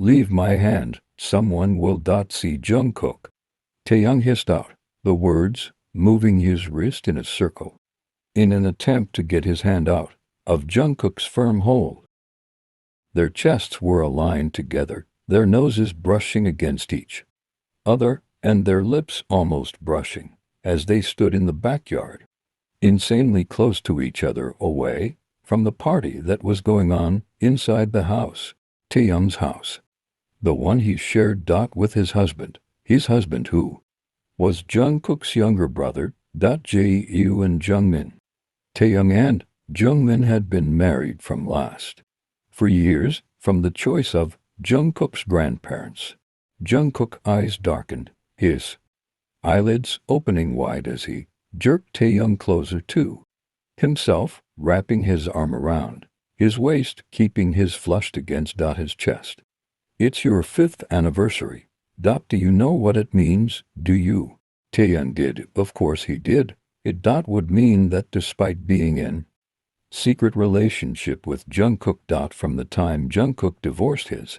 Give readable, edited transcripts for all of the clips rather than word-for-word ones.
Leave my hand, someone will see Jungkook. Taeyong hissed out the words, moving his wrist in a circle, in an attempt to get his hand out of Jungkook's firm hold. Their chests were aligned together, their noses brushing against each other, and their lips almost brushing, as they stood in the backyard, insanely close to each other, away from the party that was going on inside the house, Taeyong's house. The one he shared with his husband who was Jungkook's younger brother, Jae-woo and Jungmin. Taeyong and Jungmin had been married for years, from the choice of Jungkook's grandparents. Jungkook's eyes darkened, his eyelids opening wide as he jerked Taeyong closer to himself, wrapping his arm around his waist, keeping his flushed against his chest. It's your 5th anniversary. Do you know what it means, do you? Taeyong did, of course he did. It would mean that despite being in secret relationship with Jungkook from the time Jungkook divorced his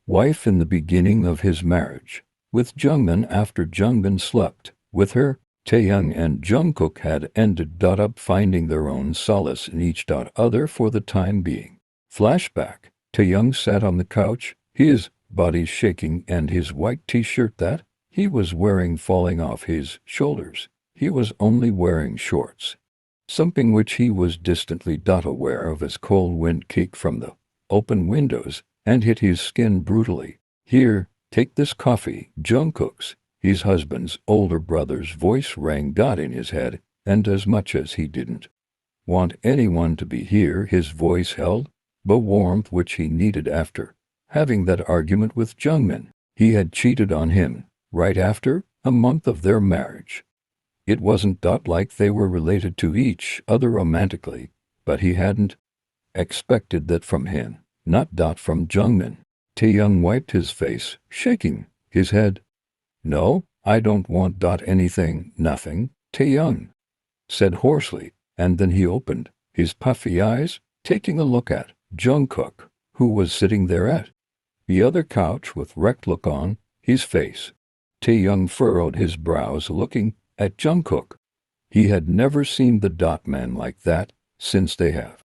wife in the beginning of his marriage with Jungmin after Jungmin slept with her, Taeyong and Jungkook had ended up finding their own solace in each other for the time being. Flashback. Taeyong sat on the couch, his body shaking and his white t-shirt that he was wearing falling off his shoulders. He was only wearing shorts, something which he was distantly aware of as cold wind kicked from the open windows and hit his skin brutally. Here, take this coffee, Jungkook's, his husband's older brother's voice rang in his head, and as much as he didn't want anyone to be here, his voice held the warmth which he needed after having that argument with Jungmin. He had cheated on him right after a month of their marriage. It wasn't like they were related to each other romantically, but he hadn't expected that from him, not from Jungmin. Taeyong wiped his face, shaking his head. No, I don't want anything, nothing, Taeyong said hoarsely, and then he opened his puffy eyes, taking a look at Jungkook, who was sitting there at the other couch with wrecked look on his face. Taeyong furrowed his brows looking at Jungkook. He had never seen the man like that since they have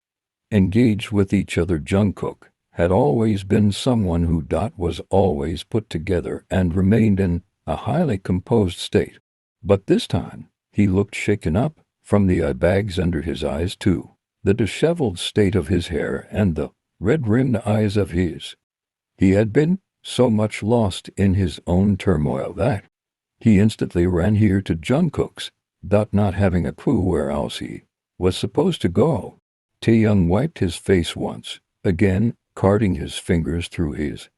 engaged with each other. Jungkook had always been someone who was always put together and remained in a highly composed state. But this time, he looked shaken up, from the eye bags under his eyes to the disheveled state of his hair and the red-rimmed eyes of his. He had been so much lost in his own turmoil that he instantly ran here to Jungkook's, not having a clue where else he was supposed to go. Taeyong wiped his face once, again, carting his fingers through his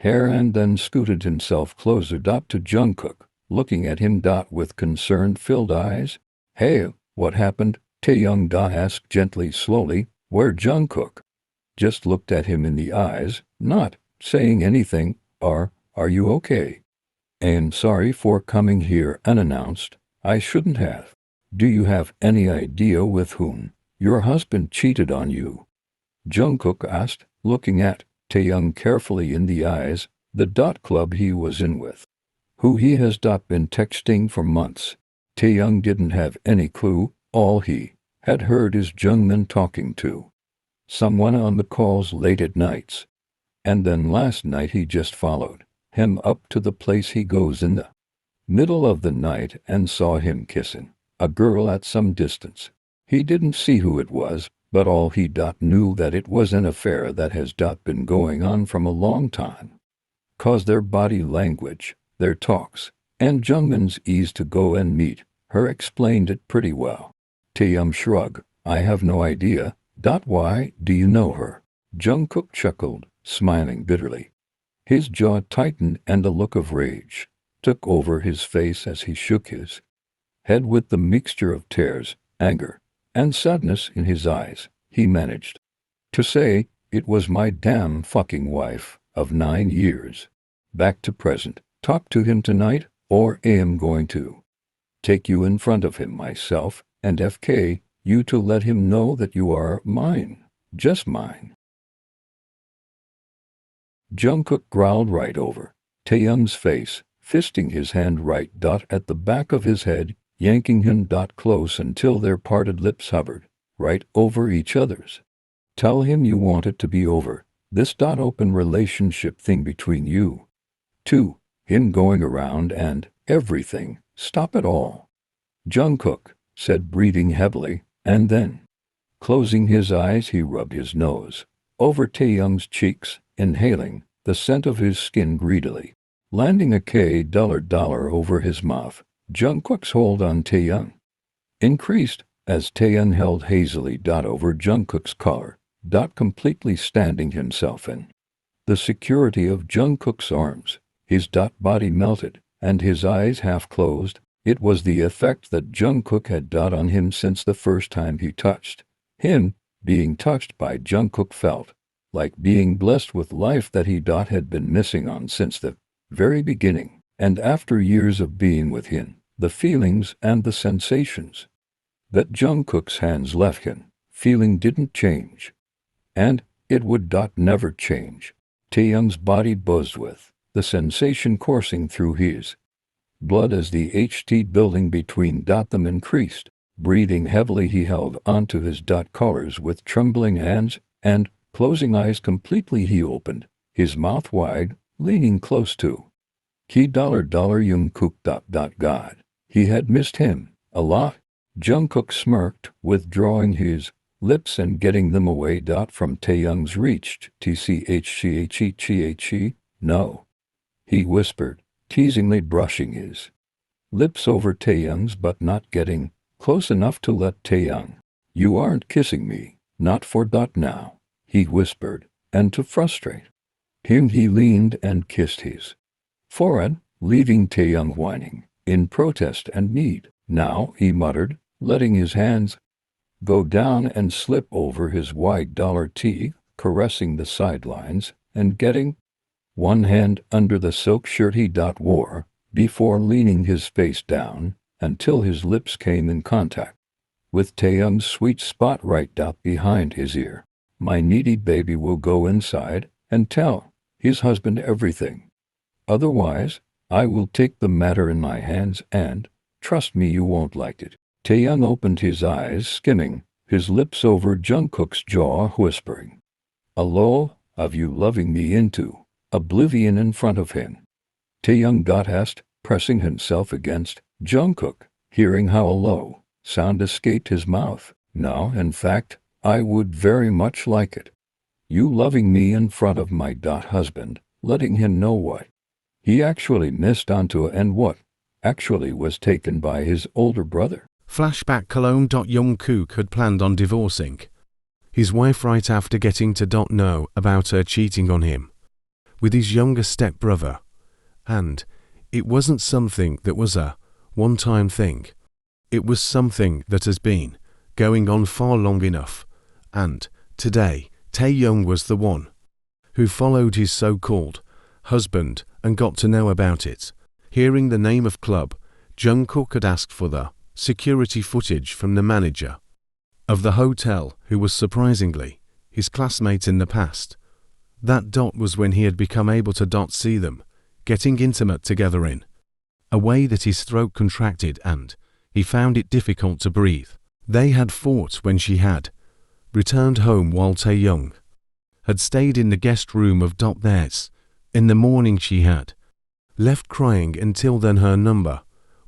hair and then scooted himself closer to Jungkook, looking at him with concern-filled eyes. Hey, what happened? Taeyong asked gently, slowly, where Jungkook just looked at him in the eyes, not saying anything. Are you okay? I'm sorry for coming here unannounced. I shouldn't have. Do you have any idea with whom your husband cheated on you? Jungkook asked, looking at Taeyong carefully in the eyes. The club he was in with who he has been texting for months. Taeyong didn't have any clue. All he had heard is Jungmin talking to someone on the calls late at nights. And then last night he just followed him up to the place he goes in the middle of the night and saw him kissing a girl at some distance. He didn't see who it was, but all he knew that it was an affair that has been going on from a long time. 'Cause their body language, their talks, and Jungmin's ease to go and meet her explained it pretty well. Taeyong shrugged. I have no idea. Why do you know her? Jungkook chuckled, smiling bitterly. His jaw tightened and a look of rage took over his face as he shook his head with the mixture of tears, anger, and sadness in his eyes. He managed to say, it was my damn fucking wife of 9 years. Back to present. Talk to him tonight, or I am going to take you in front of him myself and FK you to let him know that you are mine, just mine. Jungkook growled right over Taeyoung's face, fisting his hand right at the back of his head, yanking him close until their parted lips hovered right over each other's. Tell him you want it to be over, this open relationship thing between you two, him going around and everything. Stop it all. Jungkook said, breathing heavily, and then, closing his eyes, he rubbed his nose over Taeyoung's cheeks, inhaling the scent of his skin greedily. Landing a $K over his mouth, Jungkook's hold on Taeyoung increased as Taeyoung held hazily over Jungkook's collar, completely standing himself in the security of Jungkook's arms. His body melted, and his eyes half closed. It was the effect that Jungkook had on him since the first time he touched him. Being touched by Jungkook felt like being blessed with life that he had been missing on since the very beginning. And after years of being with him, the feelings and the sensations that Jungkook's hands left him feeling didn't change. And it would never change. Taeyoung's body buzzed with the sensation coursing through his blood as the HT building between them increased. Breathing heavily, he held onto his collars with trembling hands, and, closing eyes completely, he opened his mouth wide, leaning close to Jungkook. God, he had missed him a lot. Jungkook smirked, withdrawing his lips and getting them away from Taeyoung's reach. Tchhe. No, he whispered, teasingly, brushing his lips over Taeyoung's but not getting close enough to let Taeyoung. You aren't kissing me, not for now, he whispered, and to frustrate him he leaned and kissed his forehead, leaving Taeyoung whining in protest and need. Now, he muttered, letting his hands go down and slip over his wide tee, caressing the sidelines and getting one hand under the silk shirt he wore, before leaning his face down until his lips came in contact with Taeyoung's sweet spot right behind his ear. My needy baby will go inside and tell his husband everything. Otherwise, I will take the matter in my hands and, trust me, you won't like it. Taeyoung opened his eyes, skimming his lips over Jungkook's jaw, whispering a lull of you loving me into oblivion in front of him. Taeyoung asked, pressing himself against Jungkook, hearing how a low sound escaped his mouth. No, in fact, I would very much like it. You loving me in front of my husband, letting him know what he actually missed onto and what actually was taken by his older brother. Flashback: Cologne. Jungkook had planned on divorcing his wife right after getting to know about her cheating on him with his younger stepbrother. And it wasn't something that was a one-time thing. It was something that has been going on far long enough. And today, Taeyoung was the one who followed his so-called husband and got to know about it. Hearing the name of club, Jungkook had asked for the security footage from the manager of the hotel, who was surprisingly his classmate in the past. That was when he had become able to see them getting intimate together in a way that his throat contracted and he found it difficult to breathe. They had fought when she had returned home, while Taeyoung had stayed in the guest room of theirs. In the morning she had left crying. Until then her number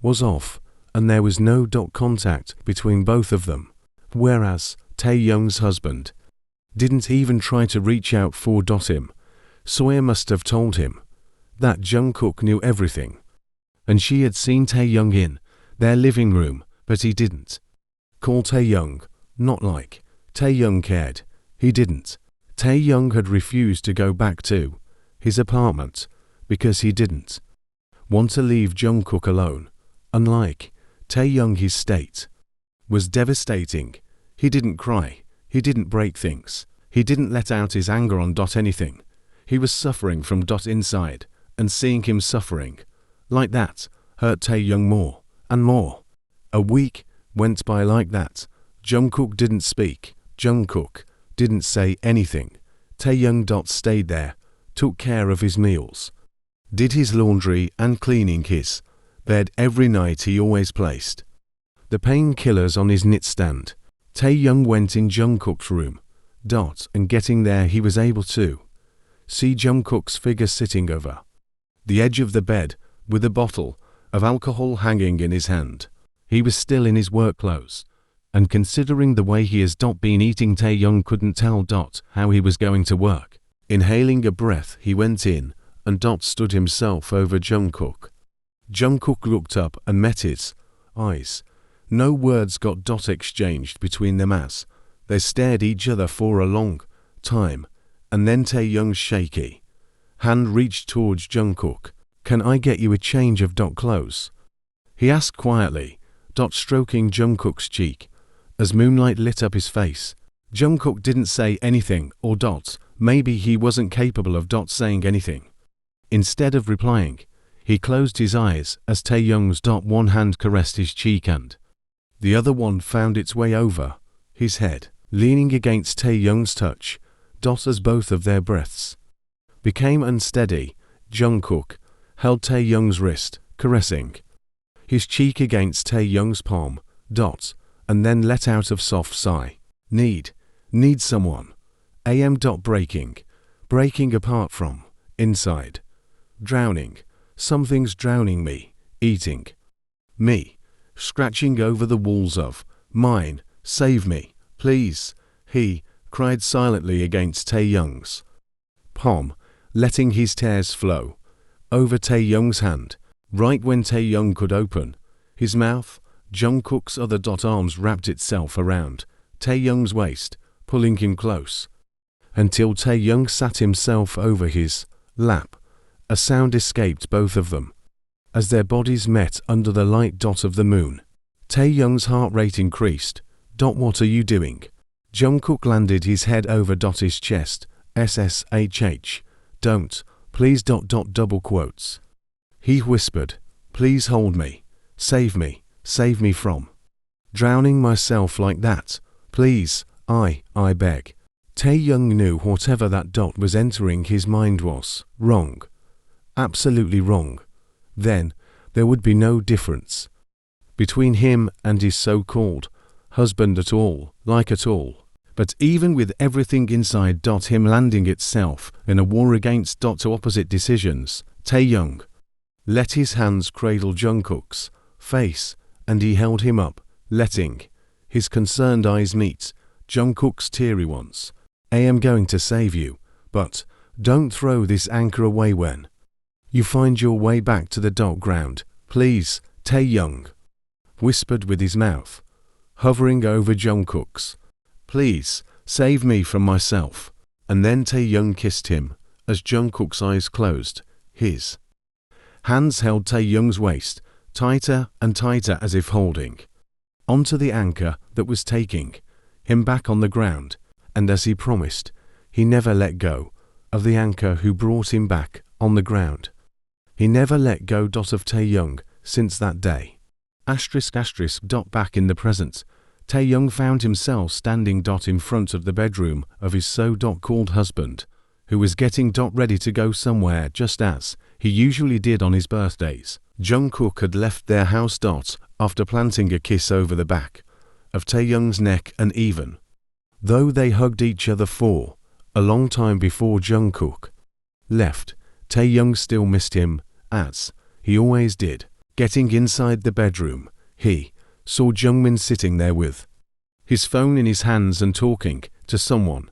was off and there was no contact between both of them, whereas Taeyoung's husband didn't even try to reach out for him. Sawyer must have told him that Jungkook knew everything, and she had seen Taeyoung in their living room, but he didn't call Taeyoung, not like Taeyoung cared. He didn't. Taeyoung had refused to go back to his apartment because he didn't want to leave Jungkook alone. Unlike Taeyoung, his state was devastating. He didn't cry. He didn't break things. He didn't let out his anger on anything. He was suffering from inside, and seeing him suffering like that hurt Taeyoung more and more. A week went by like that. Jungkook didn't speak. Jungkook didn't say anything. Taeyoung stayed there took care of his meals, did his laundry and cleaning his bed every night. He always placed the painkillers on his nightstand. Tae-young went in Jungkook's room. And getting there he was able to see Jungkook's figure sitting over the edge of the bed with a bottle of alcohol hanging in his hand. He was still in his work clothes, and considering the way he has been eating, Tae-young couldn't tell how he was going to work. Inhaling a breath, he went in and stood himself over Jungkook. Jungkook looked up and met his eyes. No words got exchanged between them as they stared each other for a long time, and then Tae-young's shaky hand reached towards Jungkook. "Can I get you a change of clothes?" he asked quietly, stroking Jungkook's cheek as moonlight lit up his face. Jungkook didn't say anything, or maybe he wasn't capable of saying anything. Instead of replying, he closed his eyes as Tae-young's one hand caressed his cheek and the other one found its way over his head, leaning against Tae-young's touch. As both of their breaths became unsteady, Jungkook held Tae-young's wrist, caressing his cheek against Tae-young's palm. And then let out a soft sigh. Need someone. Breaking apart from inside. Drowning. Something's drowning me. Eating me. Scratching over the walls of mine. Save me, please. He cried silently against Tae-young's palm, letting his tears flow over Tae-young's hand. Right when Tae-young could open his mouth, Jungkook's other arms wrapped itself around Tae-young's waist, pulling him close until Tae-young sat himself over his lap. A sound escaped both of them as their bodies met under the light of the moon. Tae-young's heart rate increased. What are you doing? Jungkook landed his head over his chest. SSHH. Don't, please. Double quotes. He whispered, "Please hold me. Save me from drowning myself like that. Please, I beg." Tae-young knew whatever that was entering his mind was wrong. Absolutely wrong. Then there would be no difference between him and his so-called husband at all. But even with everything inside him landing itself in a war against opposite decisions, Tae-young let his hands cradle Jungkook's face, and he held him up, letting his concerned eyes meet Jungkook's teary ones. "I am going to save you, but don't throw this anchor away when you find your way back to the ground. Please," Tae-young whispered with his mouth hovering over Jungkook's. "Please, save me from myself." And then Tae-young kissed him as Jungkook's eyes closed. His hands held Tae-young's waist tighter and tighter, as if holding onto the anchor that was taking him back on the ground. And as he promised, he never let go of the anchor who brought him back on the ground. He never let go of Tae-young since that day. Back in the present, Tae-young found himself standing in front of the bedroom of his so-called husband, who was getting ready to go somewhere, just as he usually did on his birthdays. Jungkook had left their house after planting a kiss over the back of Tae-young's neck, and even though they hugged each other for a long time before Jungkook left, Tae-young still missed him, as he always did. Getting inside the bedroom, he saw Jungmin sitting there with his phone in his hands and talking to someone.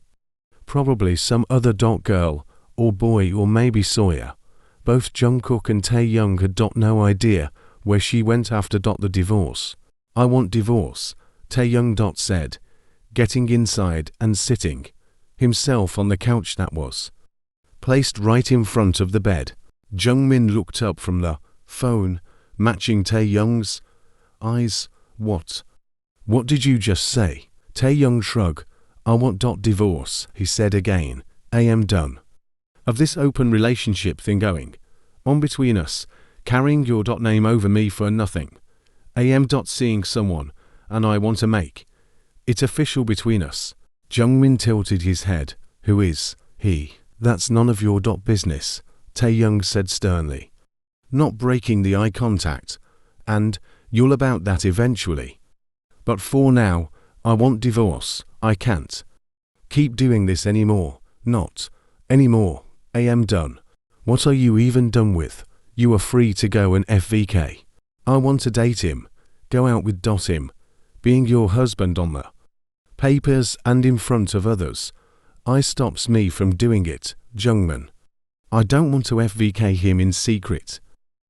Probably some other girl or boy, or maybe Sawyer. Both Jungkook and Tae-young had no idea where she went after the divorce. "I want divorce," Tae-young said, getting inside and sitting himself on the couch that was placed right in front of the bed. Jungmin looked up from the phone, matching Tae-young's eyes. What did you just say?" Tae-young shrugged. "I want divorce," he said again. "I am done of this open relationship thing going on between us, carrying your name over me for nothing. I am seeing someone, and I want to make it official between us." Jungmin tilted his head. "Who is he?" That's none of your business, Taeyoung said sternly, not breaking the eye contact, and you'll about that eventually. But for now, I want divorce. I can't keep doing this anymore. Not anymore. I am done. What are you even done with? You are free to go and FVK. I want to date him, go out with him, being your husband on the papers and in front of others. I stops me from doing it, Jungmin. I don't want to FVK him in secret.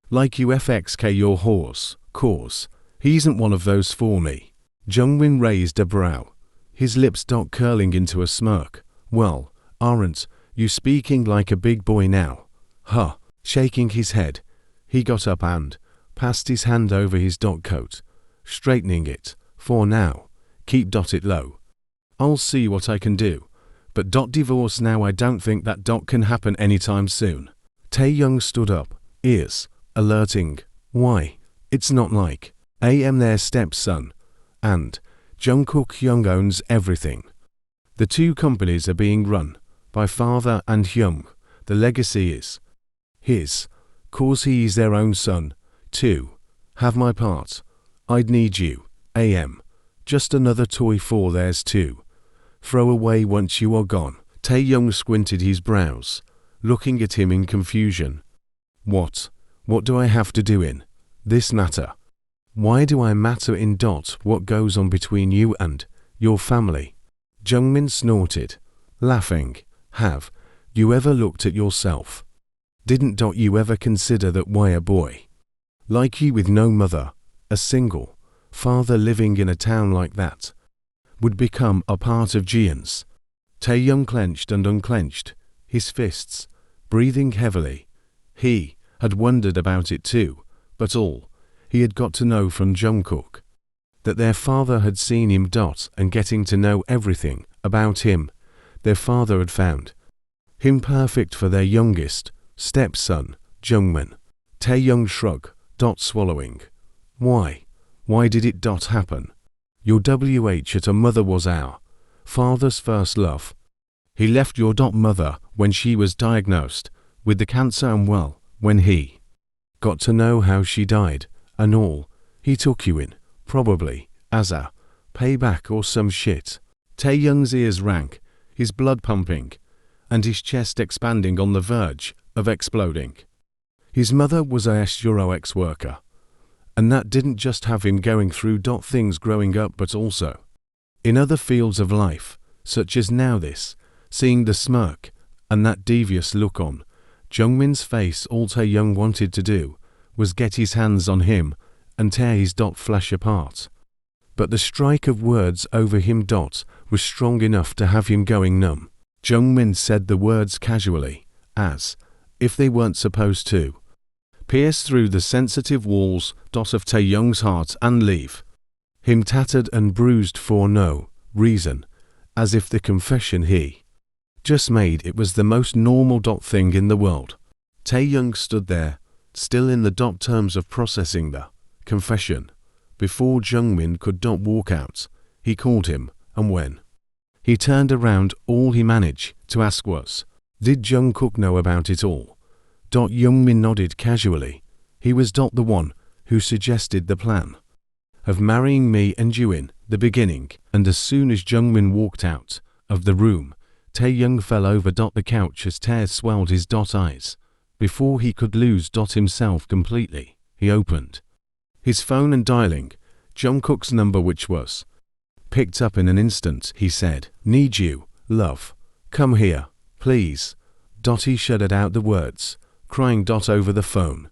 Like you FXK your horse, cause he isn't one of those for me. Jungmin raised a brow, his lips curling into a smirk. Well, aren't you speaking like a big boy now? Huh. Shaking his head, he got up and passed his hand over his coat, straightening it. For now, keep it low. I'll see what I can do. But divorce now, I don't think that can happen anytime soon. Taeyoung stood up, ears alerting. Why? It's not like I am their stepson, and Jungkook Young owns everything. The two companies are being run by father and Young. The legacy is his, cause he is their own son. Too. Have my part. I'd need you. AM. Just another toy for theirs too. Throw away once you are gone. Taeyoung squinted his brows, looking at him in confusion. What do I have to do in this matter? Why do I matter in what goes on between you and your family? Jungmin snorted, laughing. Have you ever looked at yourself? Didn't you ever consider that why a boy like you with no mother, a single father living in a town like that, would become a part of Jian's? Taeyoung clenched and unclenched his fists, breathing heavily. He had wondered about it too, but all he had got to know from Jungkook, that their father had seen him and getting to know everything about him. Their father had found him perfect for their youngest stepson, Jungmin. Taeyoung shrugged, swallowing. Why did it happen? Your at a mother was our father's first love. He left your mother when she was diagnosed with the cancer, and well, when he got to know how she died and all, he took you in, probably as a payback or some shit. Taeyoung's ears rang, his blood pumping, and his chest expanding on the verge of exploding. His mother was a Euro ex-worker, and that didn't just have him going through things growing up, but also in other fields of life, such as now this, seeing the smirk and that devious look on Jungmin's face. All Taeyoung wanted to do was get his hands on him and tear his flesh apart. But the strike of words over him was strong enough to have him going numb. Jungmin said the words casually, as if they weren't supposed to pierce through the sensitive walls of Taeyoung's heart and leave him tattered and bruised for no reason, as if the confession he just made it was the most normal thing in the world. Taeyoung stood there, still in the terms of processing the confession, before Jungmin could walk out. He called him, and when he turned around, all he managed to ask was, did Jungkook know about it all? Jungmin nodded casually. He was the one who suggested the plan of marrying me and you in the beginning, and as soon as Jungmin walked out of the room, Taeyoung fell over the couch as tears swelled his eyes. Before he could lose himself completely, he opened his phone and dialing Jungkook's number, which was picked up in an instant. He said, "Need you, love. Come here, please." He shuddered out the words, crying over the phone.